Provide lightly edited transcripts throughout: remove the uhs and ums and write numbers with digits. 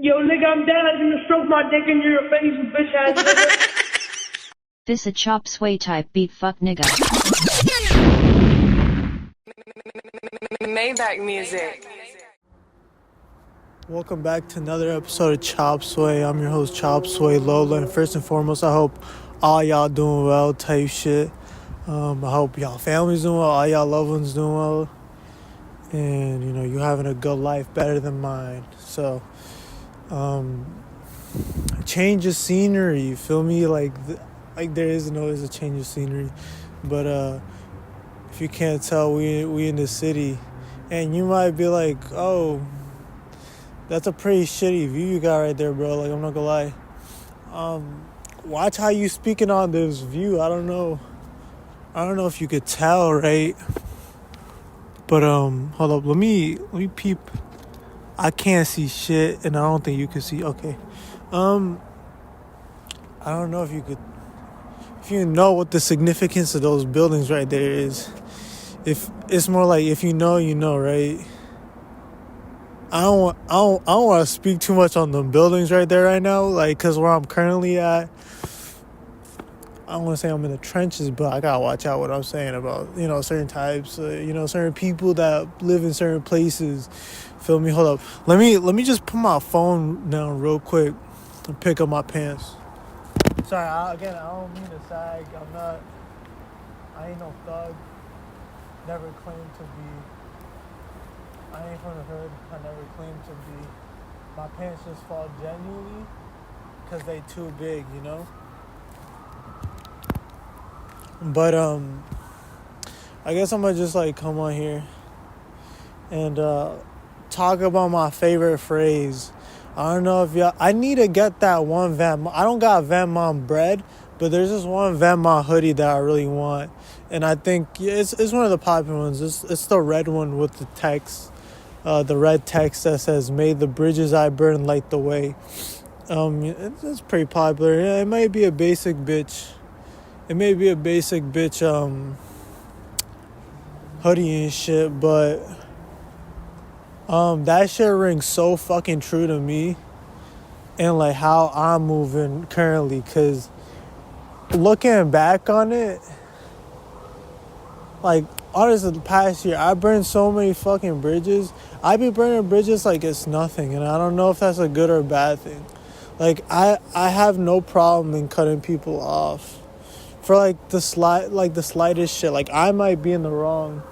Yo, nigga, I'm down. I'm gonna stroke my dick in your face, you bitch ass nigga. This a chop sway type beat fuck nigga. Maybach music. Welcome back to another episode of Chop Sway. I'm your host, Chop Sway Lola, and first and foremost, I hope all y'all doing well type shit. I hope y'all families doing well, all y'all loved ones doing well, and you know, you having a good life, better than mine. So, change of scenery, you feel me? Like there isn't always a change of scenery, but if you can't tell, we in the city, and you might be like, oh, that's a pretty shitty view you got right there, bro. Like, I'm not gonna lie. Watch how you speaking on this view. I don't know if you could tell, right? But hold up, let me peep. I can't see shit, and I don't think you can see. Okay. I don't know if you know what the significance of those buildings right there is. If it's more like, if you know, you know, right? I don't want to speak too much on the buildings right there right now, like, cause where I'm currently at, I don't want to say I'm in the trenches, but I gotta watch out what I'm saying about, you know, certain types, certain people that live in certain places. Feel me? Hold up. Let me just put my phone down real quick and pick up my pants. Sorry, I don't mean to sag. I ain't no thug. Never claimed to be. I ain't from the hood. I never claimed to be. My pants just fall genuinely because they too big, you know? But, I guess I'm going to just, like, come on here and talk about my favorite phrase. I don't know if y'all... I need to get that one Van... I don't got Van Mom bread, but there's this one Van Mom hoodie that I really want. And I think it's one of the popular ones. It's the red one with the text. The red text that says, "May the bridges I burn light the way." It's pretty popular. Yeah, it might be a basic bitch. Hoodie and shit, but that shit rings so fucking true to me and like how I'm moving currently. Cause looking back on it, like, honestly, the past year, I burned so many fucking bridges. I be burning bridges like it's nothing, and I don't know if that's a good or a bad thing. Like, I have no problem in cutting people off for like the slightest shit. Like, I might be in the wrong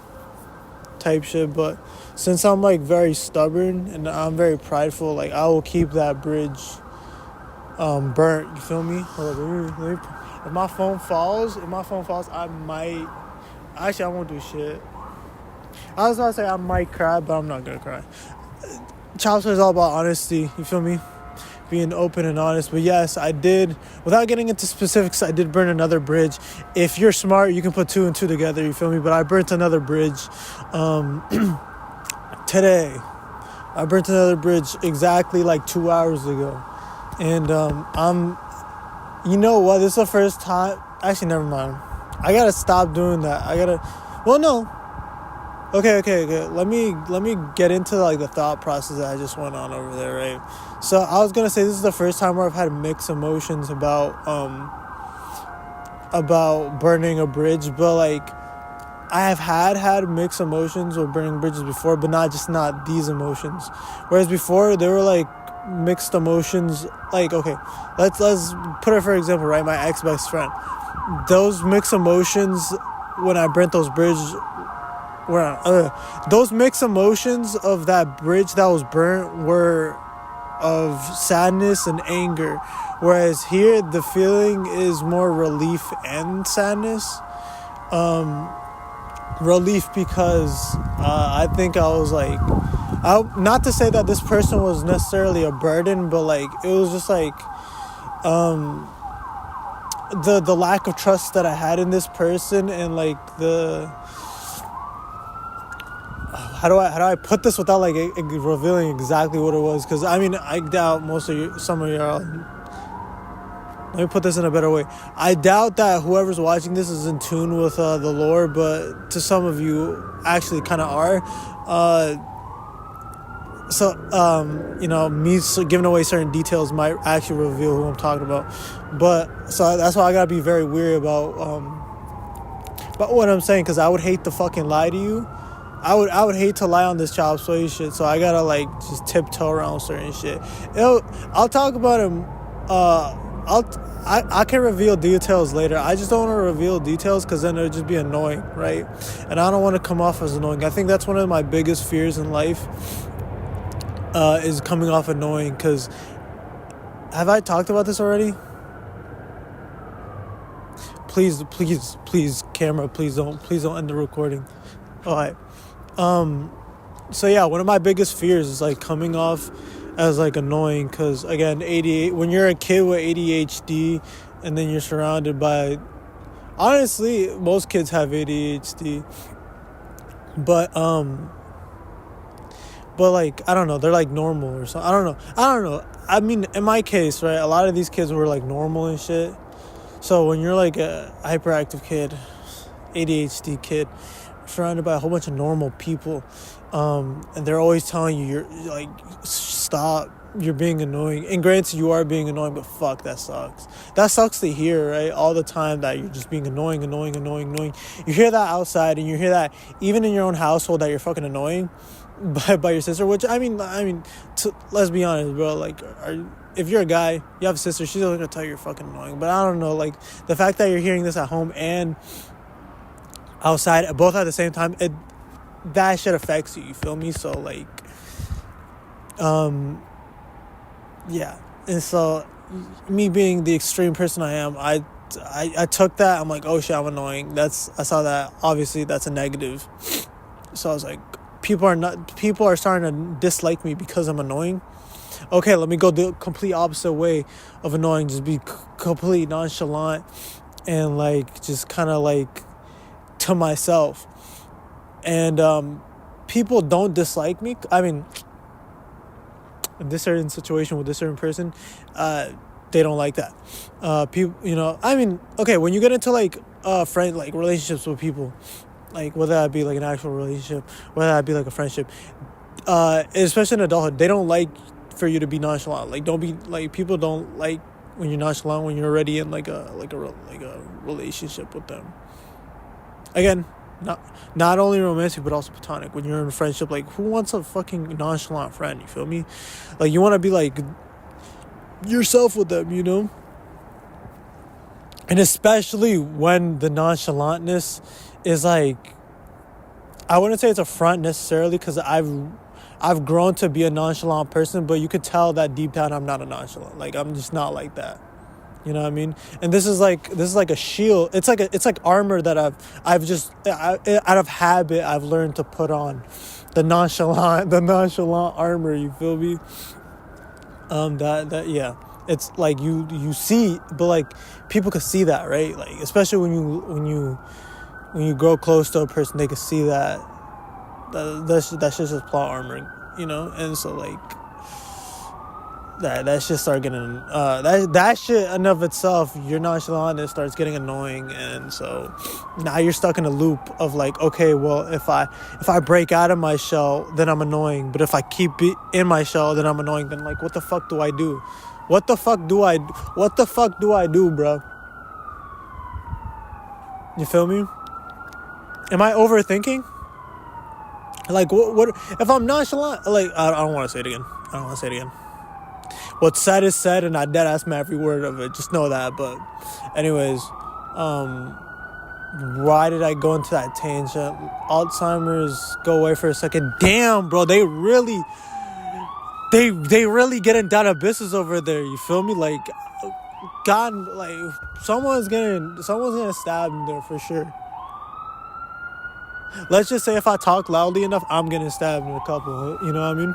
type shit, but since I'm like very stubborn and I'm very prideful, like, I will keep that bridge burnt. You feel me? Hold up, if my phone falls, I might. Actually, I won't do shit. I was about to say I might cry, but I'm not gonna cry. Chop Sway is all about honesty. You feel me? Being open and honest. But yes, I did. Without getting into specifics, I did burn another bridge. If you're smart, you can put two and two together. You feel me? But I burnt another bridge today. I burnt another bridge exactly like 2 hours ago, and You know what? This is the first time. Actually, never mind. I gotta stop doing that. Well, no. Okay. Let me get into like the thought process that I just went on over there, right? So I was gonna say this is the first time where I've had mixed emotions about burning a bridge, but like I have had mixed emotions with burning bridges before, but not these emotions. Whereas before they were like mixed emotions. Like, okay, let's put it for example, right? My ex-best friend. Those mixed emotions when I burnt those bridges those mixed emotions of that bridge that was burnt were of sadness and anger, whereas here the feeling is more relief and sadness. Relief because I think I was like, not to say that this person was necessarily a burden, but like it was just like the lack of trust that I had in this person, and like how do I put this without like revealing exactly what it was? Because I mean, I doubt some of y'all. Let me put this in a better way. I doubt that whoever's watching this is in tune with the Lord, but to some of you actually kind of are. So, me giving away certain details might actually reveal who I'm talking about. But, so that's why I gotta be very weary about what I'm saying, because I would hate to fucking lie to you. I would hate to lie on this chop suey shit, so I gotta, like, just tiptoe around certain shit. I'll talk about him, I can reveal details later. I just don't want to reveal details because then it'll just be annoying, right? And I don't want to come off as annoying. I think that's one of my biggest fears in life, is coming off annoying. Because have I talked about this already? Please, camera, please don't end the recording. All right. So yeah, one of my biggest fears is like coming off as like annoying, because again, when you're a kid with ADHD and then you're surrounded by, honestly, most kids have ADHD, but like, I don't know, they're like normal or something. I don't know. I mean, in my case, right, a lot of these kids were like normal and shit. So when you're like a hyperactive kid, ADHD kid, surrounded by a whole bunch of normal people, and they're always telling you, you're like, stop, you're being annoying. And granted, you are being annoying, but fuck, that sucks. That sucks to hear, right? All the time that you're just being annoying. You hear that outside, and you hear that even in your own household, that you're fucking annoying by your sister. Which I mean, let's be honest, bro. Like, if you're a guy, you have a sister, she's only gonna tell you you're fucking annoying. But I don't know, like, the fact that you're hearing this at home and outside, both at the same time, that shit affects you. You feel me? So like, yeah. And so, me being the extreme person I am, I took that. I'm like, oh shit, I'm annoying. I saw that. Obviously, that's a negative. So I was like, people are starting to dislike me because I'm annoying. Okay, let me go the complete opposite way of annoying. Just be completely nonchalant and like just kind of like to myself. And people don't dislike me. I mean, in this certain situation with this certain person, they don't like that. People, I mean, okay, when you get into like friend, like relationships with people, like whether that be like an actual relationship, whether that be like a friendship, especially in adulthood, they don't like for you to be nonchalant. Like, don't be like, people don't like when you're nonchalant when you're already in like a relationship with them. Again, not only romantic but also platonic. When you're in a friendship, like, who wants a fucking nonchalant friend? You feel me? Like, you want to be like yourself with them, and especially when the nonchalantness is like, I wouldn't say it's a front necessarily, because I've grown to be a nonchalant person, but you could tell that deep down I'm not a nonchalant. Like, I'm just not like that. You know what I mean? And this is like a shield. It's like armor that I've just out of habit I've learned to put on, the nonchalant armor. You feel me? Yeah. It's like you see, but like people can see that, right? Like, especially when you grow close to a person, they can see that shit's just plot armor, And so like, that shit start getting that shit in of itself, your nonchalantness starts getting annoying. And so now you're stuck in a loop of like, okay, well, if I break out of my shell, then I'm annoying, but if I keep in my shell, then I'm annoying. Then like, what the fuck do I do? What the fuck do I do, bro? You feel me? Am I overthinking? Like, what if I'm nonchalant? Like, I don't want to say it again. What's said is said, and I deadass me every word of it. Just know that. But anyways, why did I go into that tangent? Alzheimer's, go away for a second. Damn, bro, they really getting down to business over there. You feel me? Like, God, like, someone's gonna stab me there for sure. Let's just say if I talk loudly enough, I'm getting stabbed in a couple. You know what I mean?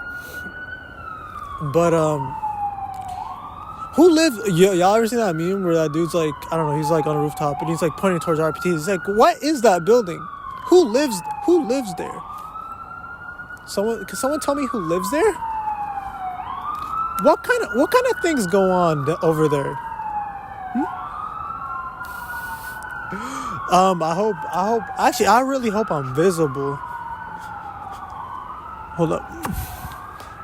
But who lives? Y'all ever seen that meme where that dude's like, I don't know, he's like on a rooftop and he's like pointing towards RPT. He's like, what is that building? Who lives there? Can someone tell me who lives there? What kind of things go on over there? I really hope I'm visible. Hold up.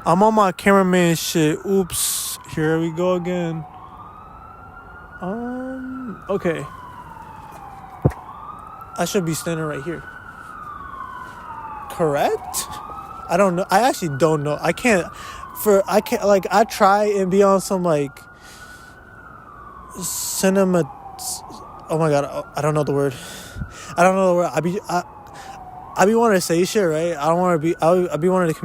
I'm on my cameraman shit. Oops. Here we go again. Okay. I should be standing right here. Correct? I don't know. I actually don't know. I can't, like, I try and be on some, like, cinema. Oh my god, I don't know the word. I be wanting to say shit, right? I don't want to be. I be wanting to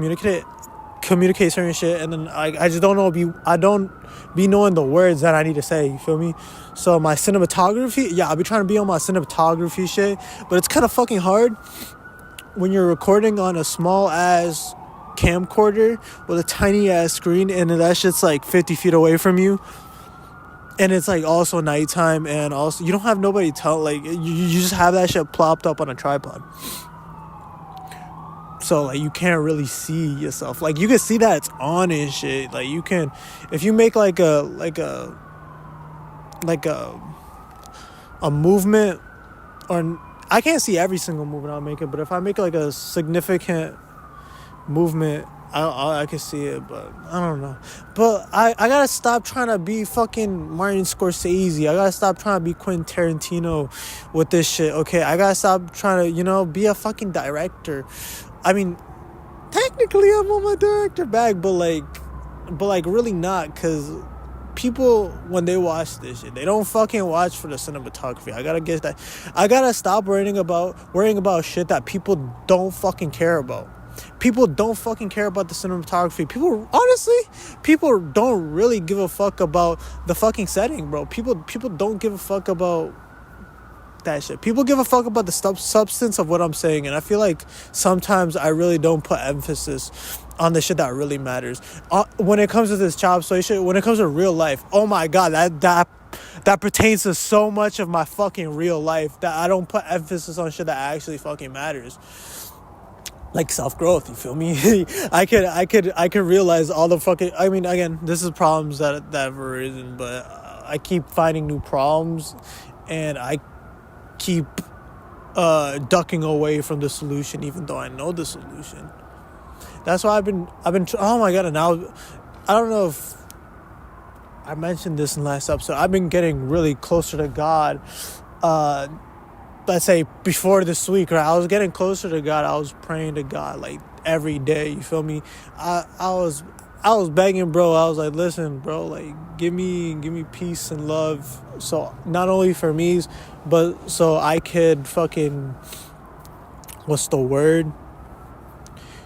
communicate certain shit, and then I just don't know. I don't be knowing the words that I need to say. You feel me? So my cinematography, yeah, I'll be trying to be on my cinematography shit, but it's kind of fucking hard when you're recording on a small ass camcorder with a tiny ass screen, and that shit's like 50 feet away from you. And it's like also nighttime, and also you don't have nobody tell, like you just have that shit plopped up on a tripod. So like you can't really see yourself. Like you can see that it's on and shit. Like you can, if you make like a movement, or I can't see every single movement I'll make it, but if I make like a significant movement, I can see it, but I don't know. But I gotta stop trying to be fucking Martin Scorsese. I gotta stop trying to be Quentin Tarantino with this shit, okay? I gotta stop trying to, be a fucking director. I mean, technically I'm on my director bag, but really not, because people, when they watch this shit, they don't fucking watch for the cinematography. I gotta get that. I gotta stop worrying about shit that people don't fucking care about. People don't fucking care about the cinematography. People don't really give a fuck about the fucking setting, bro. People don't give a fuck about that shit. People give a fuck about the substance of what I'm saying, and I feel like sometimes I really don't put emphasis on the shit that really matters. When it comes to this chop suey shit, when it comes to real life, oh my god, that pertains to so much of my fucking real life that I don't put emphasis on shit that actually fucking matters. Like self-growth, you feel me? I could realize all the fucking, I mean, again, this is problems that have arisen, but I keep finding new problems, and I keep ducking away from the solution, even though I know the solution. That's why I've been oh my god, and now I don't know if I mentioned this in the last episode. I've been getting really closer to God. Let's say before this week, right? I was getting closer to God. I was praying to God like every day. You feel me? I was begging, bro. I was like, listen, bro, like give me peace and love. So not only for me, but so I could fucking, what's the word?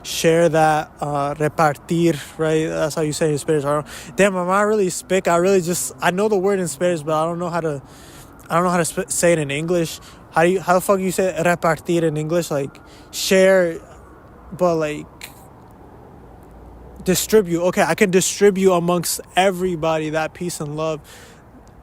Share that, repartir, right? That's how you say it in Spanish. Damn, am I really spick? I know the word in Spanish, but I don't know how to say it in English. How the fuck you say repartir in English? Like share, but like distribute. Okay, I can distribute amongst everybody that peace and love,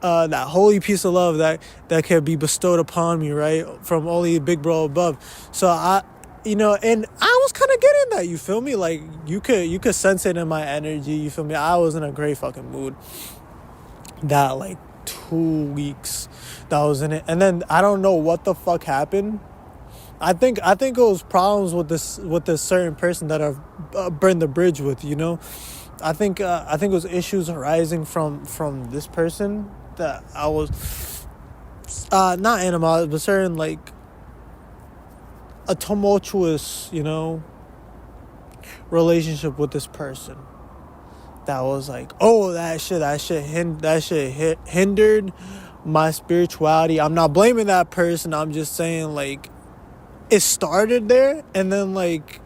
that holy peace of love that can be bestowed upon me, right? From only big bro above. So and I was kind of getting that, you feel me? Like you could sense it in my energy, you feel me? I was in a great fucking mood that like 2 weeks that I was in it, and then I don't know what the fuck happened. I think it was problems with this certain person that I've burned the bridge with. I think it was issues arising from this person that I was not animal, but certain like a tumultuous relationship with this person. That was like, oh, that shit hindered my spirituality. I'm not blaming that person. I'm just saying, like, it started there, and then like,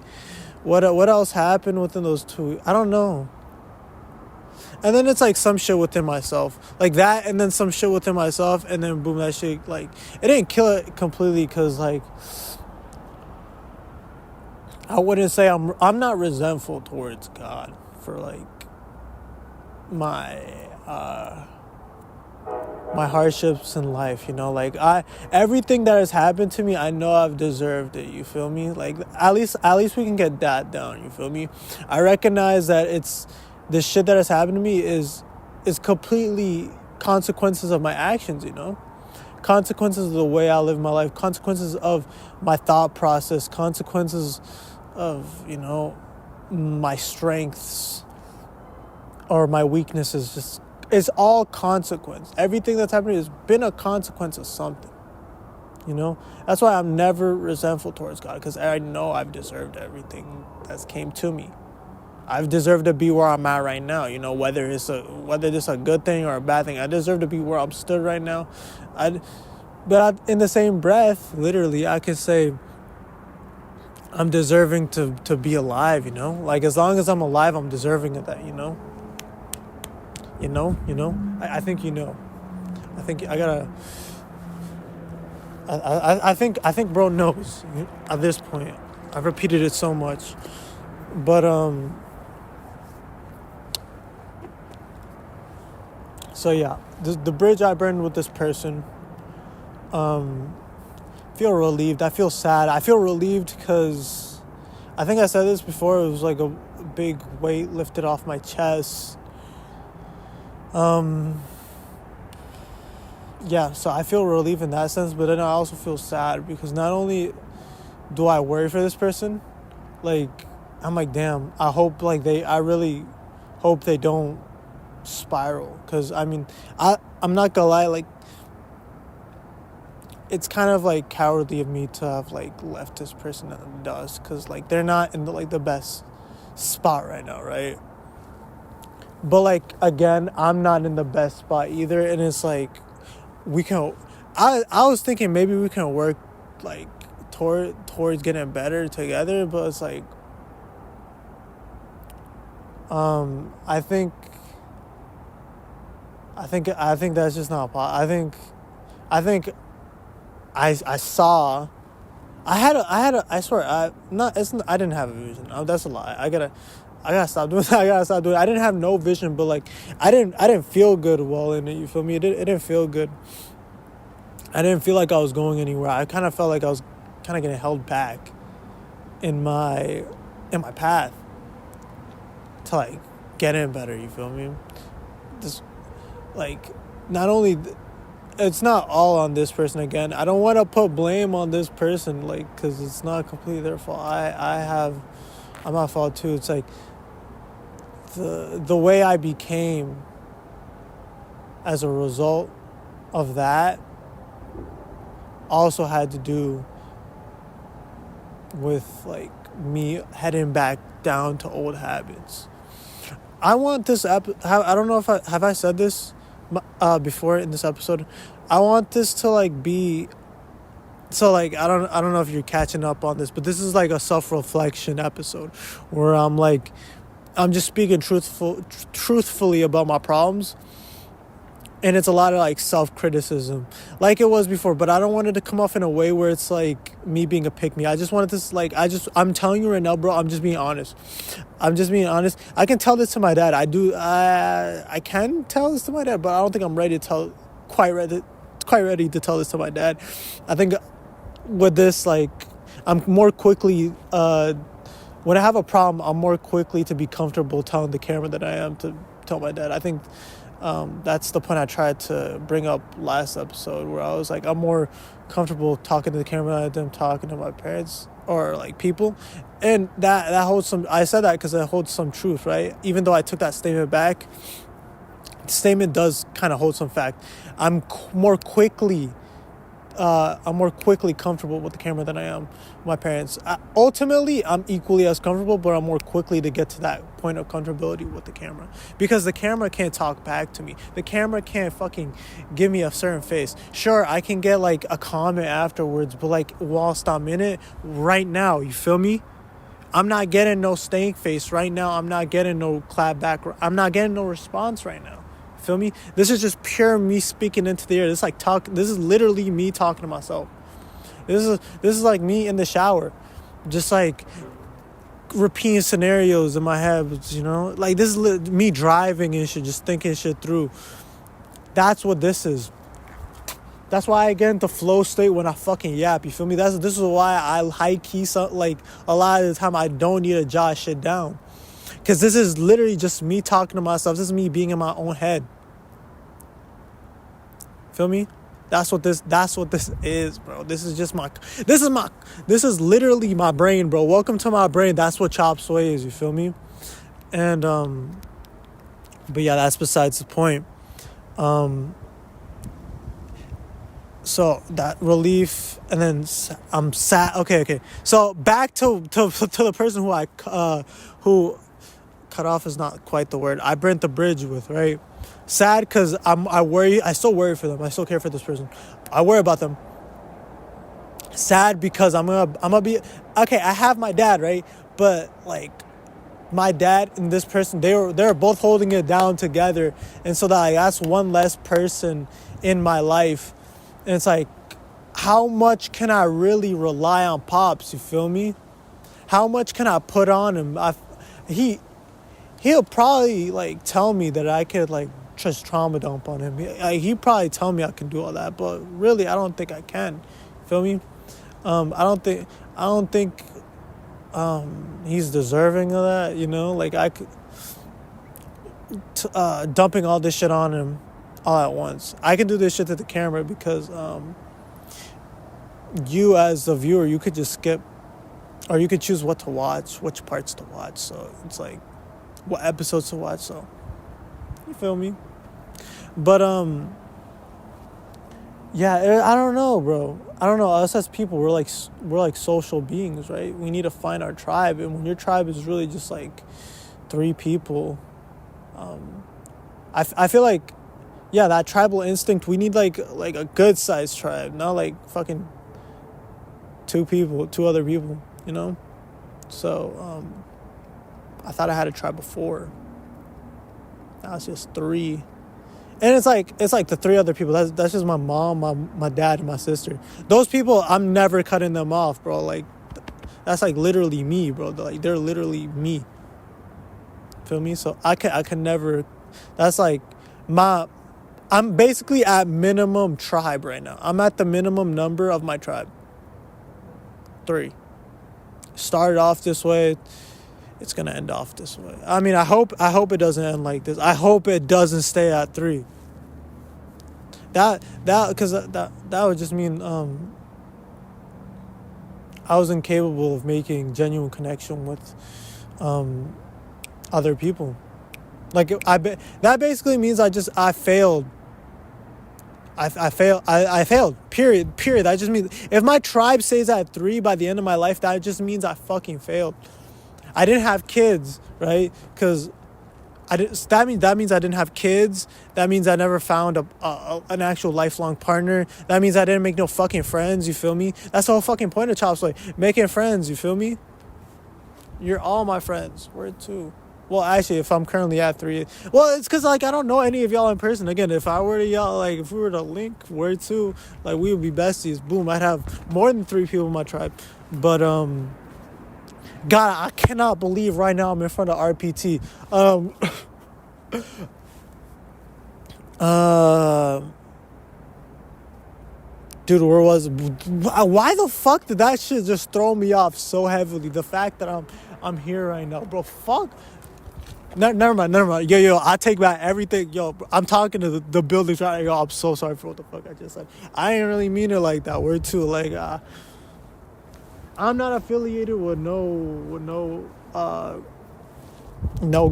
what else happened within those 2 weeks? I don't know. And then it's like some shit within myself, like that, and then some shit within myself, and then boom, that shit, like, it didn't kill it completely, because like, I wouldn't say I'm not resentful towards God for like my hardships in life, like everything that has happened to me, I know I've deserved it, you feel me? Like at least we can get that down, you feel me? I recognize that it's the shit that has happened to me is completely consequences of my actions, consequences of the way I live my life, consequences of my thought process, consequences of my strengths or my weaknesses. Just it's all consequence. Everything that's happening has been a consequence of something. You know, that's why I'm never resentful towards God, because I know I've deserved everything that's came to me. I've deserved to be where I'm at right now. You know, whether this is a good thing or a bad thing, I deserve to be where I'm stood right now. In the same breath, literally, I could say I'm deserving to be alive. You know, like as long as I'm alive, I'm deserving of that. You know. I think you know. I think I gotta. I think bro knows at this point. I've repeated it so much, but So yeah, the bridge I burned with this person. Feel relieved. I feel sad. I feel relieved because I think I said this before. It was like a big weight lifted off my chest. Yeah, so I feel relief in that sense, but then I also feel sad because not only do I worry for this person, like I'm like, damn, I really hope they don't spiral, because I mean, I'm not gonna lie, like it's kind of like cowardly of me to have like left this person in the dust, because like they're not in the best spot right now, right? But like again, I'm not in the best spot either, and it's like I was thinking maybe we can work like towards getting better together, but it's like I think that's just not possible. I saw I swear I didn't have a vision. That's a lie. I gotta stop doing that. I didn't have no vision, but like I didn't feel good while in it, you feel me? It didn't feel good. I didn't feel like I was going anywhere. I kind of felt like I was kind of getting held back in my path to like getting better, you feel me? This like not only it's not all on this person again. I don't want to put blame on this person, like, because it's not completely their fault. I'm at fault too. It's like the way I became as a result of that also had to do with like me heading back down to old habits. I want this I don't know if I said this before in this episode. I want this to like be so like I don't know if you're catching up on this, but this is like a self-reflection episode where I'm just speaking truthfully about my problems, and it's a lot of like self-criticism like it was before, but I don't want it to come off in a way where it's like me being a pick-me. I just wanted this like I'm telling you right now, bro, I'm just being honest. I can tell this to my dad. I can tell this to my dad, but I don't think I'm quite ready to tell this to my dad. I think with this, like, I'm more quickly when I have a problem, I'm more quickly to be comfortable telling the camera than I am to tell my dad. I think that's the point I tried to bring up last episode, where I was like, I'm more comfortable talking to the camera than talking to my parents or like people, and that holds some. I said that because it holds some truth, right? Even though I took that statement back, the statement does kind of hold some fact. I'm more quickly comfortable with the camera than I am my parents. Ultimately, I'm equally as comfortable, but I'm more quickly to get to that point of comfortability with the camera, because the camera can't talk back to me. The camera can't fucking give me a certain face. Sure, I can get like a comment afterwards, but like whilst I'm in it right now, you feel me? I'm not getting no stank face right now. I'm not getting no clap back. I'm not getting no response right now. Feel me? This is just pure me speaking into the air. This is literally me talking to myself. This is like me in the shower, just like repeating scenarios in my head, you know? Like this is me driving and shit, just thinking shit through. That's what this is. That's why I get into flow state when I fucking yap, you feel me? This is why I high key, like a lot of the time I don't need to jot shit down. Because this is literally just me talking to myself. This is me being in my own head. Feel me? That's what this is, bro. This is literally my brain, bro. Welcome to my brain. That's what chop suey is, you feel me? And but yeah, that's besides the point. So that relief, and then I'm sad. Okay. So back to the person who cut off is not quite the word. I burnt the bridge with, right? Sad because I still worry for them. I still care for this person. I worry about them. Sad because I'm gonna be okay. I have my dad, right? But like my dad and this person, they're both holding it down together, and so that's one less person in my life. And it's like, how much can I really rely on Pops? You feel me? How much can I put on him? He'll probably like tell me that I could like just trauma dump on him. He probably tell me I can do all that, but really I don't think I can. Feel me? I don't think he's deserving of that. You know, like I could dumping all this shit on him all at once. I can do this shit to the camera because you as the viewer, you could just skip, or you could choose what to watch, which parts to watch. So it's like what episodes to watch. So you feel me? But yeah, I don't know, bro. I don't know. Us as people, we're like social beings, right? We need to find our tribe, and when your tribe is really just like 3 people, I feel like, yeah, that tribal instinct. We need like a good sized tribe, not like fucking 2 other people, you know. So I thought I had a tribe before. Now it's just 3. And it's like the 3 other people. That's just my mom, my dad, and my sister. Those people, I'm never cutting them off, bro. Like, that's like literally me, bro. They're literally me. Feel me? So I can never. That's like I'm basically at minimum tribe right now. I'm at the minimum number of my tribe. 3. Started off this way. It's gonna end off this way. I mean, I hope it doesn't end like this. I hope it doesn't stay at 3. Because that would just mean I was incapable of making genuine connection with other people. Like that basically means I failed. I failed. Period. That just means if my tribe stays at 3 by the end of my life, that just means I fucking failed. I didn't have kids, right? Because that means I didn't have kids. That means I never found an actual lifelong partner. That means I didn't make no fucking friends. You feel me? That's the whole fucking point of Chop Suey. Making friends. You feel me? You're all my friends. We're 2. Well, actually, if I'm currently at 3, well, it's because like I don't know any of y'all in person. Again, if I were to y'all, like if we were to link, we're 2, like we would be besties. Boom, I'd have more than 3 people in my tribe. But God, I cannot believe right now I'm in front of RPT. Dude, where was? Why the fuck did that shit just throw me off so heavily? The fact that I'm here right now, bro. Fuck. Never mind. Yo, I take back everything. Yo, I'm talking to the buildings right now. Yo, I'm so sorry for what the fuck I just said. I ain't really mean it like that. We're 2, like I'm not affiliated with no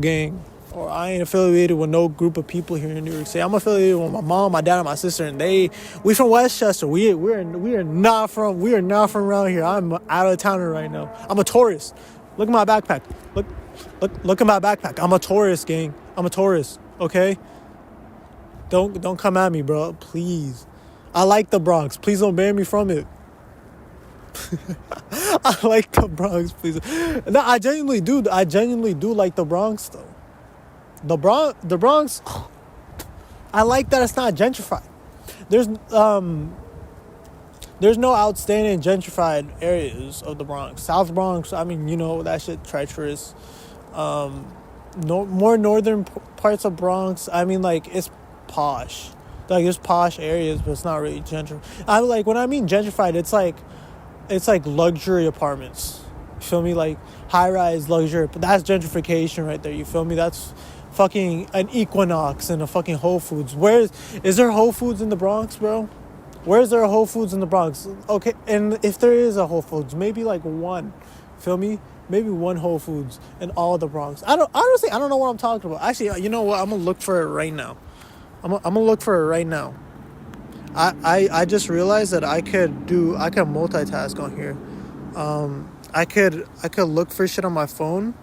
gang, or I ain't affiliated with no group of people here in New York City. I'm affiliated with my mom, my dad, and my sister, and we from Westchester. We are not from around here. I'm out of towner right now. I'm a tourist. Look at my backpack. Look at my backpack. I'm a tourist, gang. I'm a tourist. Okay. Don't come at me, bro. Please. I like the Bronx. Please don't ban me from it. I like the Bronx, please. No, I genuinely do like the Bronx, though. The Bronx. I like that it's not gentrified. There's no outstanding gentrified areas of the Bronx. South Bronx, I mean, you know, that shit treacherous. More northern parts of Bronx, I mean, like, it's posh. Like, there's posh areas, but it's not really gentrified. I like, when I mean gentrified, it's like luxury apartments. You feel me? Like high-rise luxury. But that's gentrification right there. You feel me? That's fucking an Equinox and a fucking Whole Foods. Is there Whole Foods in the Bronx, bro? Where's there a Whole Foods in the Bronx? Okay, and if there is a Whole Foods, maybe like one. Feel me? Maybe one Whole Foods in all of the Bronx. I don't know what I'm talking about. Actually, you know what? I'm gonna look for it right now. I'm gonna look for it right now. I just realized that I could multitask on here. I could look for shit on my phone,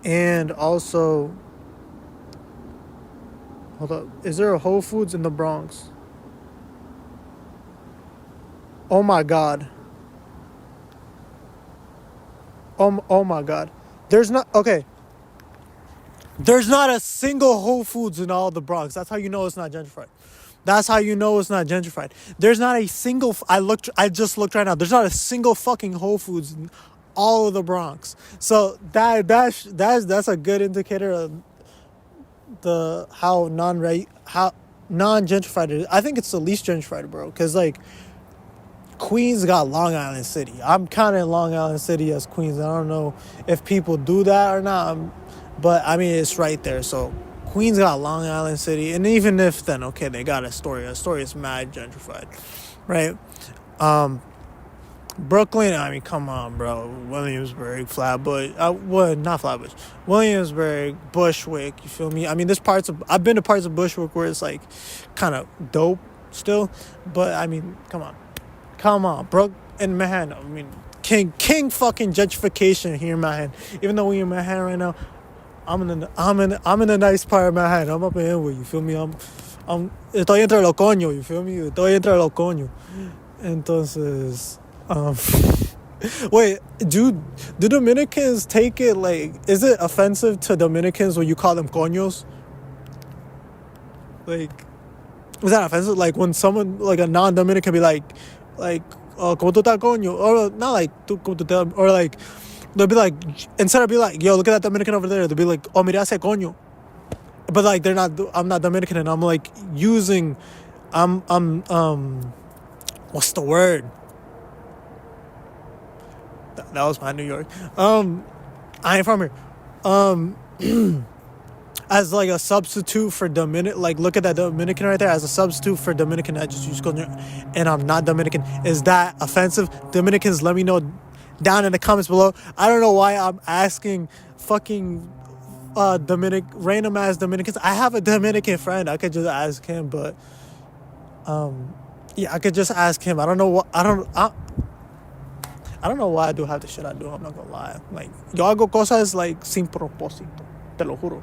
and also, hold up, is there a Whole Foods in the Bronx? Oh my god. Oh my god. There's not a single Whole Foods in all the Bronx. That's how you know it's not gentrified. There's not a single. I just looked right now. There's not a single fucking Whole Foods in all of the Bronx. So that's a good indicator of how non-gentrified it is. I think it's the least gentrified, bro. Cause like Queens got Long Island City. I'm counting Long Island City as Queens. I don't know if people do that or not, but I mean it's right there. So Queens got Long Island City, and even if then, okay, they got Astoria. Astoria is mad gentrified, right? Brooklyn, I mean, come on, bro. Williamsburg, Flatbush, not Flatbush, Williamsburg, Bushwick. You feel me? I mean, I've been to parts of Bushwick where it's like kind of dope still, but I mean, come on, Brook and Manhattan. I mean, king fucking gentrification here in Manhattan. Even though we in Manhattan right now, I'm in a nice part of Manhattan. I'm up in Inwood. You feel me? Estoy entre los coños. You feel me? Estoy entre los coños. Entonces, wait, do Dominicans take it like? Is it offensive to Dominicans when you call them coños? Like, is that offensive? Like when someone like a non-Dominican be like, ¿cómo tú estás, coño? Or not like, tú, ¿cómo tú estás? Or like, they'll be like, instead of be like, yo, look at that Dominican over there, they'll be like, oh, mira ese coño. But like, I'm not Dominican, and I'm like using, what's the word? That was my New York. I ain't from here. As like a substitute for Dominican, like look at that Dominican right there as a substitute for Dominican. I just use coño, and I'm not Dominican. Is that offensive? Dominicans, let me know down in the comments below. I don't know why I'm asking fucking random ass Dominicans. I have a Dominican friend. I could just ask him, but yeah, I could just ask him. I don't know why I do have the shit I do. I'm not gonna lie. Like, yo hago cosas like sin propósito. Te lo juro.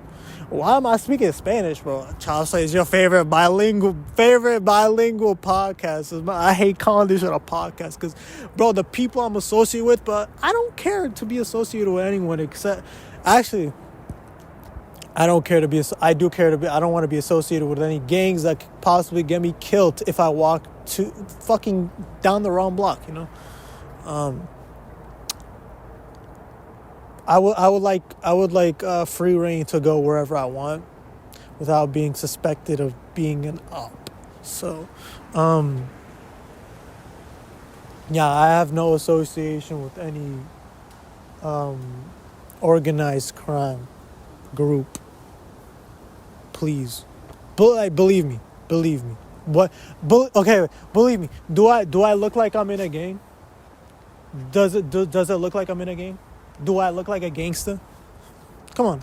Why am I speaking Spanish, bro? Chelsea is your favorite bilingual podcast. I hate calling this shit a podcast because, bro, the people I'm associated with, but I don't care to be associated with anyone except, actually, I don't care to be, I do care to be, I don't want to be associated with any gangs that could possibly get me killed if I walk to fucking down the wrong block, you know? I would like free reign to go wherever I want without being suspected of being an op. So, yeah, I have no association with any organized crime group. Please, but like, believe me. What? Okay, believe me. Do I look like I'm in a gang? Does it look like I'm in a gang? Do I look like a gangster? Come on.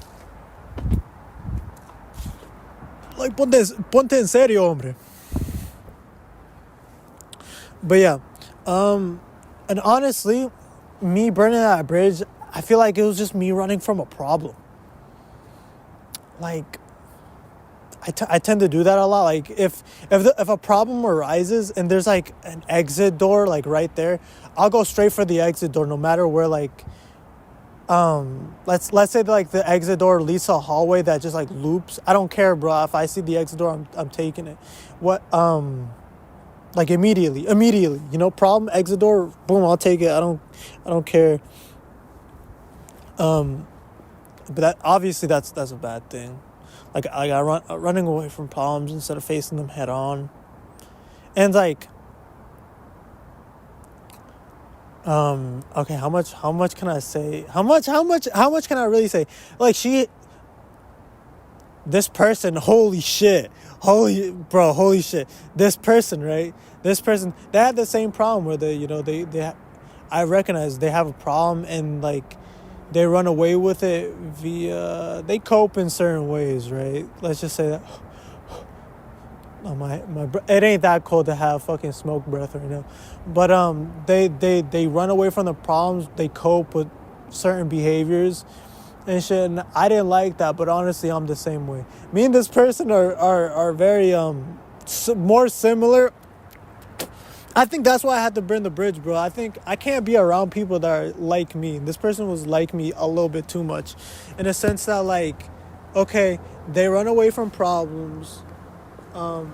Like, ponte en serio, hombre. But yeah. And honestly, me burning that bridge, I feel like it was just me running from a problem. Like, I tend to do that a lot. Like, if a problem arises and there's like an exit door like right there, I'll go straight for the exit door no matter where, like, let's say like the exit door leads to a hallway that just like loops. I don't care, bro. If I see the exit door, I'm taking it. Like immediately, you know, problem, exit door, boom, I'll take it. I don't care. But that obviously that's a bad thing. Like I got running away from problems instead of facing them head on. And like, okay, how much can I say? How much can I really say? Like, this person, holy shit, holy shit. This person, right? This person, they had the same problem where I recognize they have a problem and like they run away with it they cope in certain ways, right? Let's just say that. Oh, it ain't that cold to have fucking smoke breath right now, but they run away from the problems. They cope with certain behaviors and shit. And I didn't like that, but honestly, I'm the same way. Me and this person are very more similar. I think that's why I had to burn the bridge, bro. I think I can't be around people that are like me. This person was like me a little bit too much, in a sense that like, okay, they run away from problems. Oh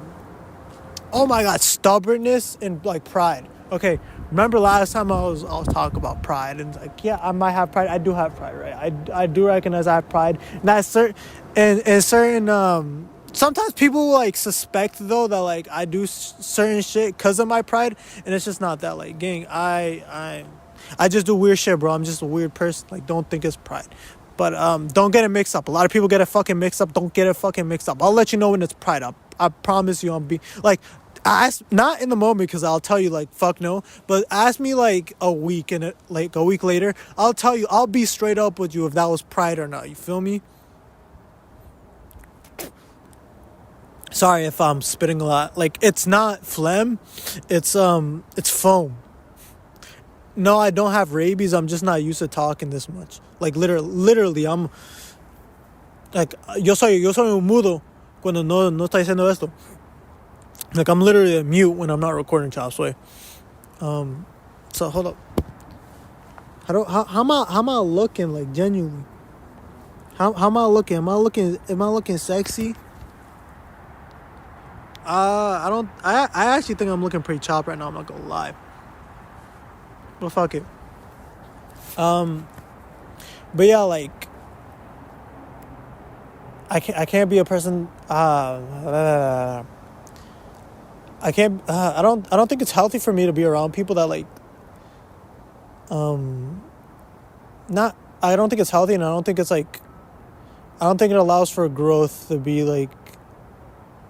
my god, stubbornness and like pride. Okay, remember last time I was talking about pride and like, yeah, I might have pride. I do have pride, right? I do recognize I have pride. And that's certain and certain sometimes people like suspect though that like I do certain shit because of my pride, and it's just not that. Like, gang, I just do weird shit, bro. I'm just a weird person. Like, don't think it's pride. But don't get it mixed up. A lot of people get it fucking mixed up. Don't get it fucking mixed up. I'll let you know when it's pride. I promise you I'll be like, not in the moment because I'll tell you like fuck no, but ask me like a week later. I'll tell you. I'll be straight up with you if that was pride or not. You feel me? Sorry if I'm spitting a lot. Like, it's not phlegm. It's foam. No, I don't have rabies. I'm just not used to talking this much. Like, literally, I'm... Like, yo soy un mudo cuando no está diciendo esto. Like, I'm literally a mute when I'm not recording Chop Suey. So, hold up. How am I looking, like, genuinely? How am I looking? Am I looking sexy? I actually think I'm looking pretty chopped right now. I'm not gonna lie. But fuck it. But yeah, like, I can't be a person. I can't. I don't think it's healthy for me to be around people that like. Not. I don't think it's healthy, and I don't think it's like. I don't think it allows for growth to be like.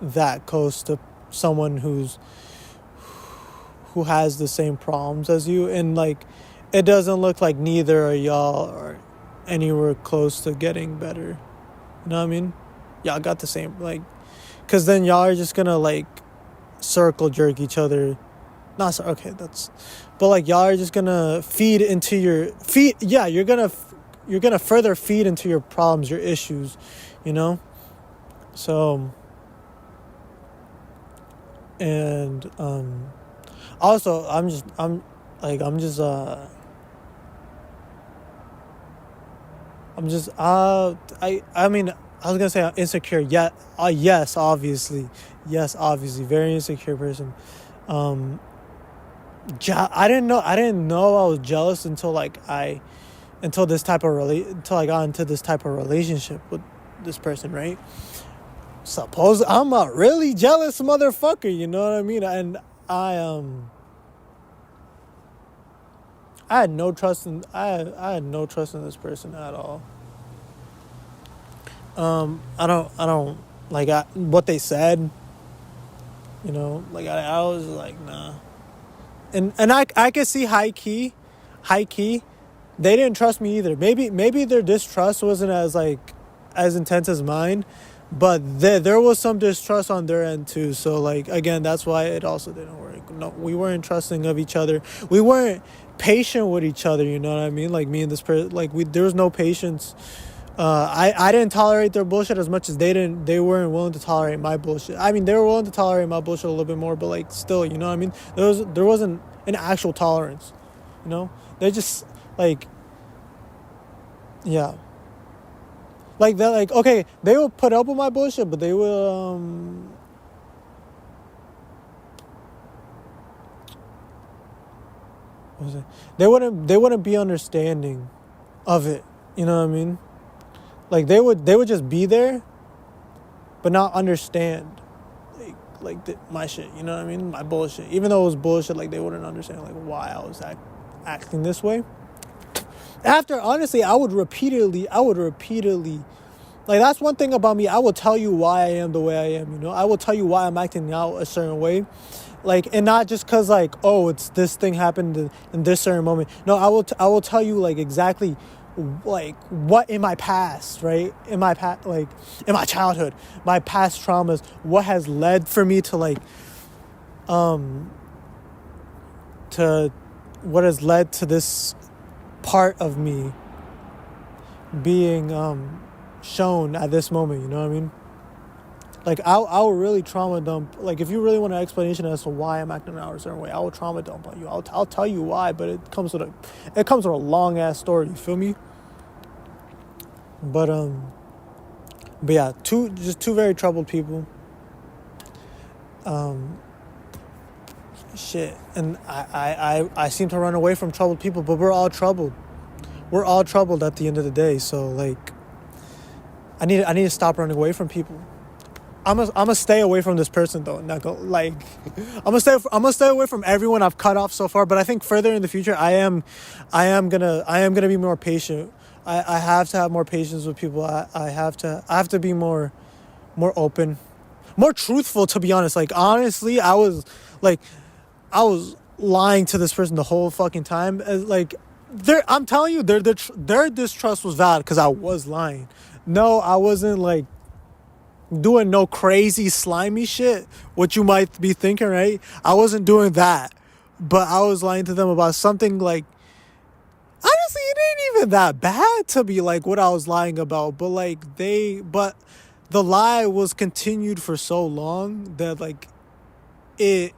That close to someone who has the same problems as you, and like it doesn't look like neither of y'all are anywhere close to getting better. You know what I mean? Y'all got the same, like, because then y'all are just gonna like circle jerk each other. But like y'all are just gonna feed into your yeah, you're gonna further feed into your problems, your issues, you know. So. And also I mean, I was gonna say I'm insecure. Yes, obviously, very insecure person. I didn't know I was jealous until I got into this type of relationship with this person, right? Suppose I'm a really jealous motherfucker, you know what I mean? And I had no trust in this person at all. I don't like what they said, you know, like I was like, nah. And I could see high key, they didn't trust me either. Maybe their distrust wasn't as intense as mine. But there was some distrust on their end too. So like, again, that's why it also didn't work. No, we weren't trusting of each other. We weren't patient with each other. You know what I mean? Like me and this person, like there was no patience. I didn't tolerate their bullshit as much as they didn't. They weren't willing to tolerate my bullshit. I mean, they were willing to tolerate my bullshit a little bit more, but like still, you know what I mean? There wasn't an actual tolerance. You know, they just like, yeah. Like that, like, okay, they will put up with my bullshit, but they will, what was it? They wouldn't be understanding of it. You know what I mean? Like they would just be there, but not understand, my shit. You know what I mean? My bullshit. Even though it was bullshit, like they wouldn't understand like why I was acting this way. After, honestly, I would repeatedly Like, that's one thing about me. I will tell you why I am the way I am, you know? I will tell you why I'm acting out a certain way. Like, and not just because, like, oh, it's this thing happened in this certain moment. No, I will tell you, like, exactly, like, what in my past, right? In my past, like, in my childhood, my past traumas, what has led for me to, like, to what has led to this part of me being shown at this moment, you know what I mean? Like, I'll really trauma dump. Like, if you really want an explanation as to why I'm acting out a certain way, I will trauma dump on you. I'll tell you why, but it comes with a long ass story. You feel me? But yeah, two very troubled people. Shit, and I seem to run away from troubled people, but we're all troubled. We're all troubled at the end of the day. So, like, I need to stop running away from people. I'm gonna stay away from this person though. Not go, like, I'm gonna stay away from everyone I've cut off so far. But I think further in the future, I am gonna be more patient. I have to have more patience with people. I have to be more open, more truthful. To be honest, like, honestly, I was lying to this person the whole fucking time. Like, I'm telling you, their distrust was valid because I was lying. No, I wasn't, like, doing no crazy slimy shit, what you might be thinking, right? I wasn't doing that, but I was lying to them about something, like, honestly, it ain't even that bad to be, like, what I was lying about, but, like, but the lie was continued for so long that, like, it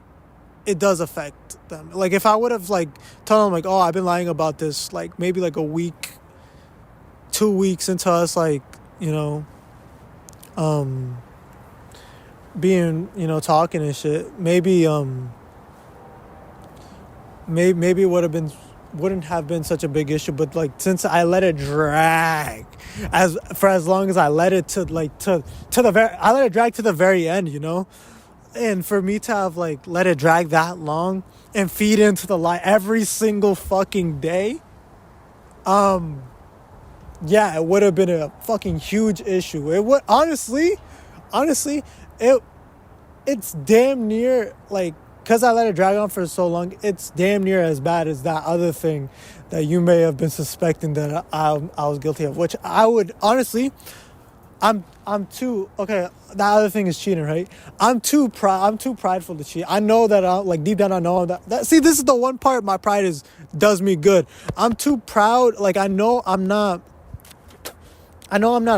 does affect them. Like, if I would have, like, told them, like, oh, I've been lying about this, like, maybe, like, a week, 2 weeks into us, like, you know, being, you know, talking and shit, maybe it wouldn't have been such a big issue. But, like, since I let it drag as long as I let it to the very end, you know, and for me to have, like, let it drag that long and feed into the lie every single fucking day, yeah, it would have been a fucking huge issue. It would, honestly, it's damn near, like, because I let it drag on for so long, it's damn near as bad as that other thing that you may have been suspecting that I was guilty of, which I would, honestly, I'm too, okay, that other thing is cheating, right? I'm too prideful to cheat. I know that, like, deep down I know that, see, this is the one part my pride does me good. I'm too proud, like, I know I'm not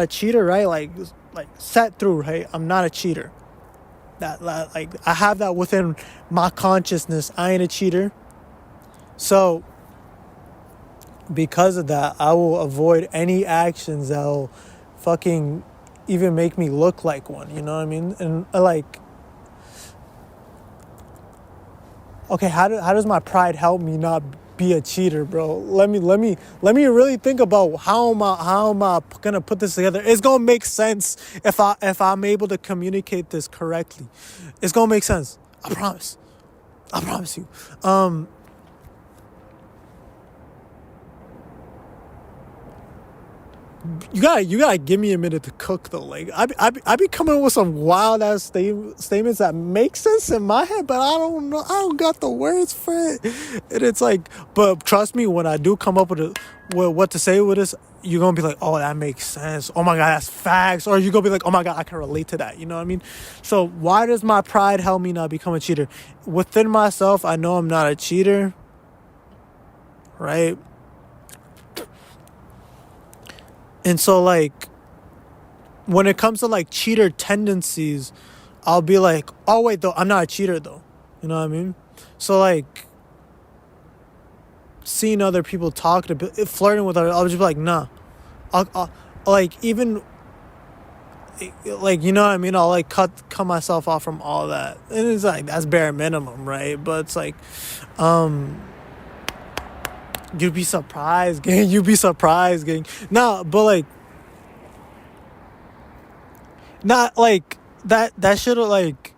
a cheater, right? Like set through, right? I'm not a cheater. That, like, I have that within my consciousness. I ain't a cheater. So, because of that, I will avoid any actions that'll fucking even make me look like one. You know what I mean? And, like, okay, how does my pride help me not be a cheater, bro? Let me really think about how am I gonna put this together. It's gonna make sense if I'm able to communicate this correctly. It's gonna make sense. I promise you. You gotta give me a minute to cook though. Like, I be coming up with some wild ass statements that make sense in my head, but I don't know. I don't got the words for it. And it's like, but trust me, when I do come up with what to say with this, you're gonna be like, oh, that makes sense. Oh my god, that's facts. Or you're gonna be like, oh my god, I can relate to that. You know what I mean? So why does my pride help me not become a cheater? Within myself, I know I'm not a cheater, right? And so, like, when it comes to, like, cheater tendencies, I'll be like, oh, wait, though, I'm not a cheater, though. You know what I mean? So, like, seeing other people flirting with others, I'll just be like, nah. I'll like, even, like, you know what I mean? I'll, like, cut myself off from all that. And it's like, that's bare minimum, right? But it's like, you'd be surprised, gang. Nah, but, like, not, like, that should have, like,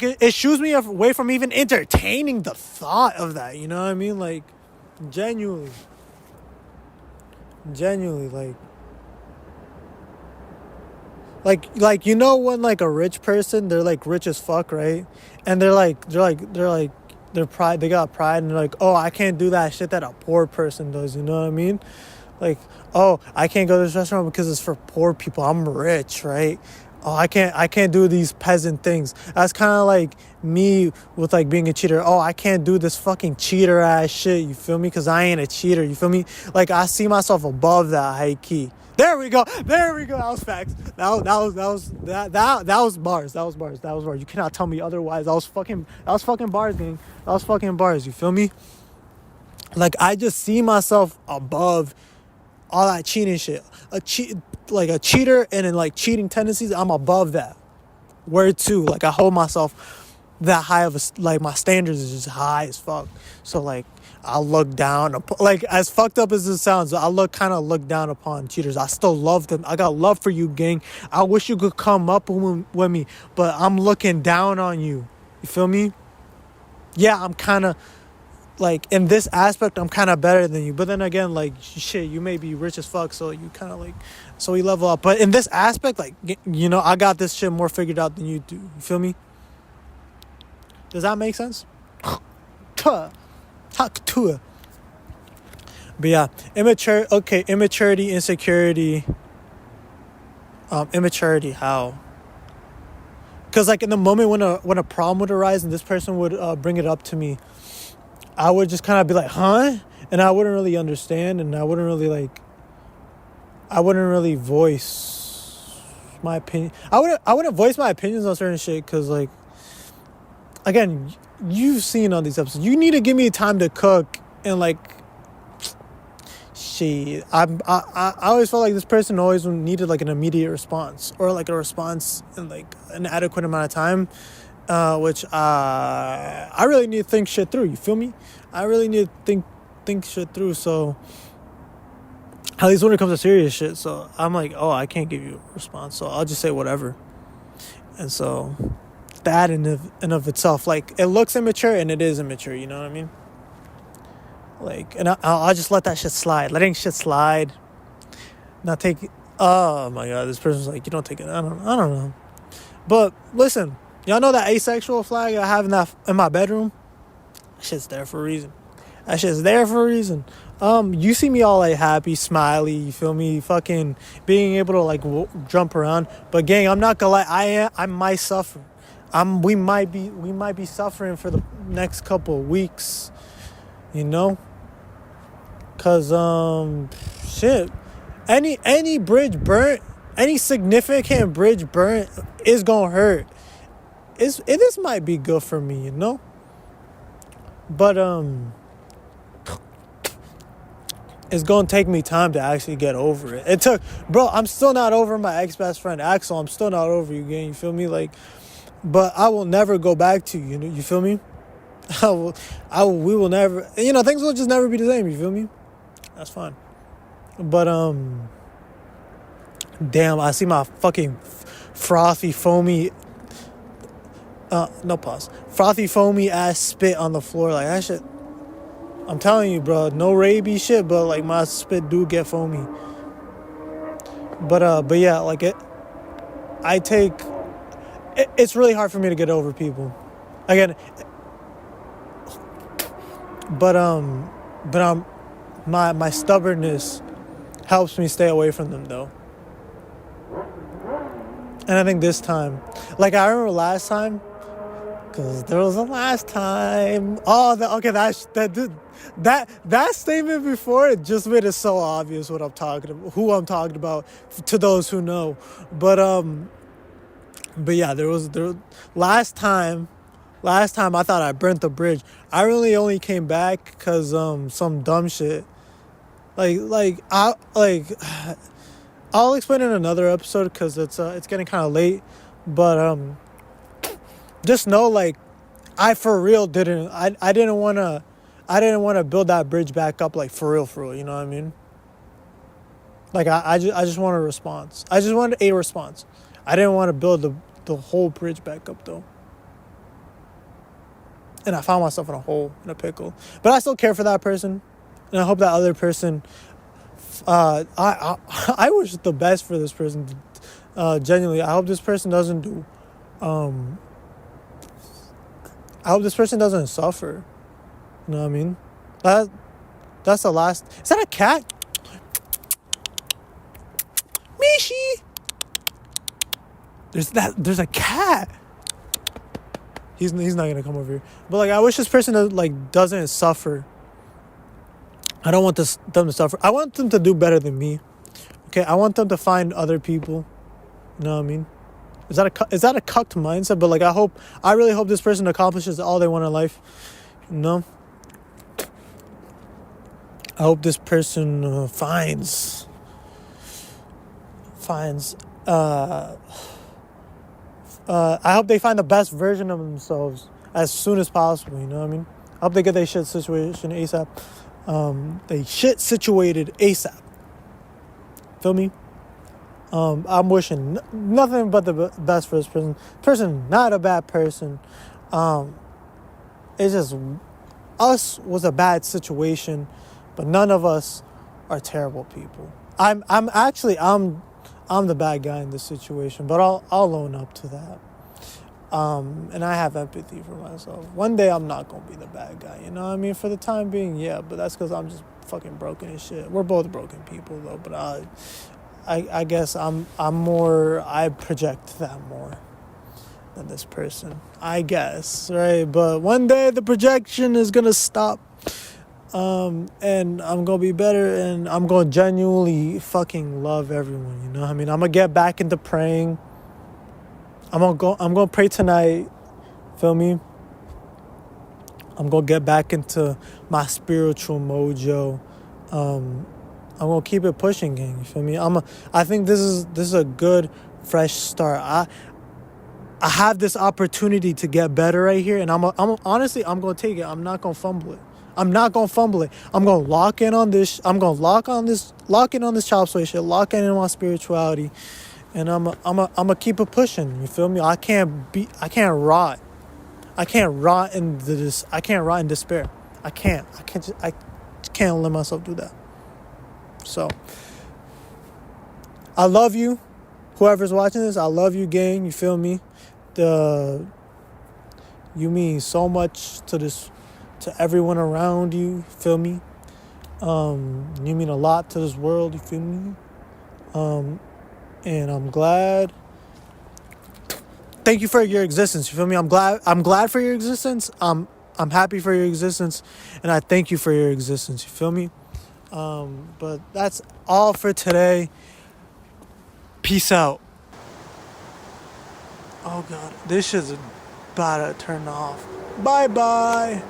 it shoos me away from even entertaining the thought of that, you know what I mean? Like, genuinely, like, Like you know when like a rich person, they're like rich as fuck, right? And they're pride, they got pride, and they're like, oh, I can't do that shit that a poor person does, you know what I mean? Like, oh, I can't go to this restaurant because it's for poor people. I'm rich, right? Oh, I can't do these peasant things. That's kind of like me with like being a cheater. Oh, I can't do this fucking cheater ass shit. You feel me? Because I ain't a cheater. You feel me? Like I see myself above that high key. There we go. There we go. That was facts. That was bars. That was bars. You cannot tell me otherwise. That was fucking bars, gang. That was fucking bars. You feel me? Like I just see myself above all that cheating shit. Like a cheater and in like cheating tendencies, I'm above that. Word two, like I hold myself that high of like my standards is just high as fuck. So like I look down, like as fucked up as it sounds, I look down upon cheaters. I still love them. I got love for you, gang. I wish you could come up with me, but I'm looking down on you. You feel me? Yeah, I'm kind of like in this aspect, I'm kind of better than you. But then again, like shit, you may be rich as fuck, so you kind of like, so we level up. But in this aspect, like you know, I got this shit more figured out than you do. You feel me? Does that make sense? Talk to it. But yeah, immaturity, insecurity. Immaturity, how? Because like in the moment when a problem would arise and this person would bring it up to me, I would just kind of be like, huh? And I wouldn't really understand, and I wouldn't really voice my opinion. I wouldn't voice my opinions on certain shit because, like, again, you've seen on these episodes, you need to give me time to cook, and like, shit, I always felt like this person always needed like an immediate response or like a response in like an adequate amount of time. Which I really need to think shit through. You feel me? I really need to think shit through. So at least when it comes to serious shit, so I'm like, oh, I can't give you a response, so I'll just say whatever. And so that in of itself, like it looks immature and it is immature. You know what I mean? Like, and I'll just let that shit slide. Letting shit slide, not take. Oh my god, this person's like, you don't take it. I don't know. But listen. Y'all know that asexual flag I have in my bedroom? That shit's there for a reason. You see me all like happy, smiley, you feel me? Fucking being able to like jump around. But gang, I'm not gonna lie, I might suffer. We might be suffering for the next couple of weeks. You know? Cause shit. Any bridge burnt, any significant bridge burnt is gonna hurt. This might be good for me, you know? But it's gonna take me time to actually get over it. Bro, I'm still not over my ex-best friend Axel. I'm still not over you, gang, you feel me? Like, but I will never go back to you, you know, you feel me? We will never, you know, things will just never be the same, you feel me? That's fine. But damn, I see my fucking frothy, foamy frothy, foamy ass spit on the floor. Like that shit, I'm telling you, bro, no rabies shit, but like my spit do get foamy. But yeah, like it's really hard for me to get over people. Again, but my stubbornness helps me stay away from them though. And I think this time, like I remember last time, because there was a last time. Oh, that statement before, it just made it so obvious what I'm talking about, who I'm talking about, to those who know. But yeah, there last time I thought I burnt the bridge. I really only came back because some dumb shit. I'll explain in another episode because it's getting kind of late. But just know, like, I for real didn't want to build that bridge back up, like for real, you know what I mean? Like I just want a response. I just wanted a response. I didn't want to build the whole bridge back up though. And I found myself in a pickle. But I still care for that person, and I hope that other person. I wish the best for this person. Genuinely, I hope this person doesn't do. I hope this person doesn't suffer. You know what I mean? That's the last. Is that a cat? Mishi. There's a cat. He's not gonna come over here. But like, I wish this person doesn't suffer. I don't want them to suffer. I want them to do better than me. Okay, I want them to find other people. You know what I mean? Is that a cucked mindset? But like, I really hope this person accomplishes all they want in life. You know? I hope this person finds. I hope they find the best version of themselves as soon as possible. You know what I mean? I hope they get their shit situation ASAP. They shit situated ASAP. Feel me? I'm wishing nothing but the best for this person. Person, not a bad person. It's just us was a bad situation, but none of us are terrible people. I'm the bad guy in this situation, but I'll own up to that. And I have empathy for myself. One day I'm not gonna be the bad guy, you know what I mean? For the time being, yeah, but that's because I'm just fucking broken as shit. We're both broken people though, but I guess I project that more than this person. I guess, right? But one day the projection is gonna stop. And I'm gonna be better, and I'm gonna genuinely fucking love everyone, you know what I mean? I'm gonna get back into praying. I'm gonna pray tonight. Feel me? I'm gonna get back into my spiritual mojo. I'm gonna keep it pushing, gang. You feel me? I think this is a good fresh start. I have this opportunity to get better right here, and honestly, I'm gonna take it. I'm not gonna fumble it. I'm not gonna fumble it. I'm gonna lock in on this. I'm gonna lock in on this chop suey shit. Lock in on my spirituality, and I'm gonna keep it pushing. You feel me? I can't rot. I can't rot in despair. I can't let myself do that. So, I love you, whoever's watching this. I love you, gang. You feel me? You mean so much to everyone around you. Feel me? You mean a lot to this world. You feel me? And I'm glad. Thank you for your existence. You feel me? I'm glad for your existence. I'm happy for your existence, and I thank you for your existence. You feel me? But that's all for today. Peace out. Oh God, this shit's about to turn off. Bye bye.